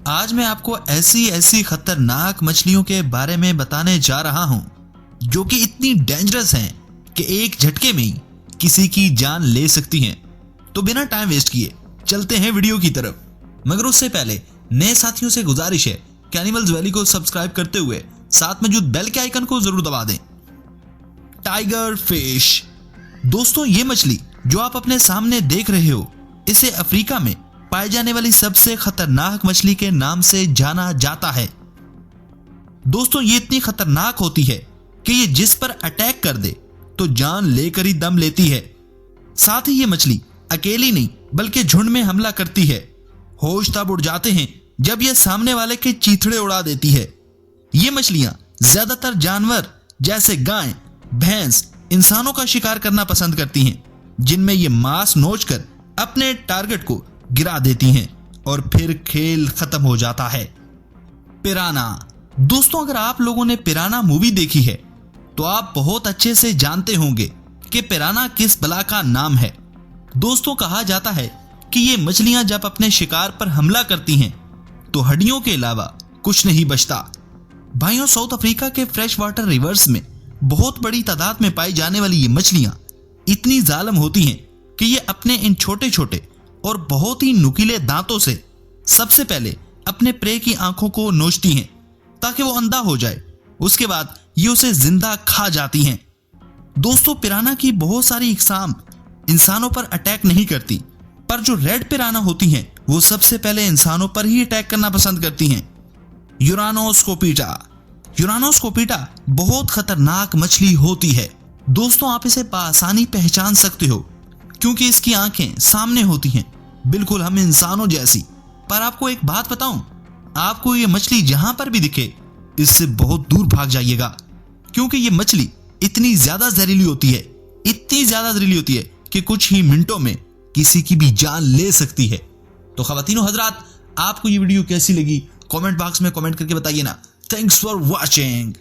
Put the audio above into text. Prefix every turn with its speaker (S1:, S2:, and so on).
S1: आज मैं आपको ऐसी ऐसी खतरनाक मछलियों के बारे में बताने जा रहा हूं जो कि इतनी डेंजरस हैं कि एक झटके में ही किसी की जान ले सकती हैं। तो बिना टाइम वेस्ट किए चलते हैं वीडियो की तरफ। मगर उससे पहले नए साथियों से गुजारिश है कि एनिमल्स वैली को सब्सक्राइब करते हुए साथ मौजूद बेल के आइकन को जरूर दबा दें। टाइगर फिश दोस्तों, ये मछली जो आप अपने सामने देख रहे हो, इसे अफ्रीका में पाई जाने वाली सबसे खतरनाक मछली के नाम से जाना जाता है। दोस्तों, ये इतनी खतरनाक होती है कि ये जिस पर अटैक कर दे तो जान लेकर ही दम लेती है। साथ ही ये मछली अकेली नहीं बल्कि झुंड में हमला करती है। होश तब उड़ जाते हैं जब यह सामने वाले के चीथड़े उड़ा देती है। ये मछलियां ज्यादातर जानवर जैसे गाय, भैंस, इंसानों का शिकार करना पसंद करती हैं, जिनमें ये मांस नोचकर अपने टारगेट को गिरा देती हैं और फिर खेल खत्म हो जाता है। पिराना दोस्तों, अगर आप लोगों ने पिराना मूवी देखी है तो आप बहुत अच्छे से जानते होंगे कि पिराना किस बला का नाम है। दोस्तों, कहा जाता है कि ये मछलियां जब अपने शिकार पर हमला करती हैं तो हड्डियों के अलावा कुछ नहीं बचता। भाइयों, साउथ अफ्रीका के फ्रेश वाटर रिवर्स में बहुत बड़ी तादाद में पाई जाने वाली ये मछलियां इतनी जालिम होती हैं कि ये अपने इन छोटे छोटे और बहुत ही नुकीले दांतों से सबसे पहले अपने प्रे की आंखों को नोचती हैं ताकि वो अंधा हो जाए। उसके बाद ये उसे जिंदा खा जाती हैं। दोस्तों, पिराना की बहुत सारी इकसाम इंसानों पर अटैक नहीं करती, पर जो रेड पिराना होती हैं वो सबसे पहले इंसानों पर ही अटैक करना पसंद करती हैं। यूरानोस्कोपिटा बहुत खतरनाक मछली होती है। दोस्तों, आप इसे आसानी पहचान सकते हो क्योंकि इसकी आंखें सामने होती हैं, बिल्कुल हम इंसानों जैसी। पर आपको एक बात बताऊं, आपको ये मछली जहां पर भी दिखे इससे बहुत दूर भाग जाइएगा, क्योंकि ये मछली इतनी ज्यादा जहरीली होती है कि कुछ ही मिनटों में किसी की भी जान ले सकती है। तो ख़वातीनो हजरात, आपको ये वीडियो कैसी लगी कमेंट बॉक्स में कमेंट करके बताइए ना। Thanks for watching.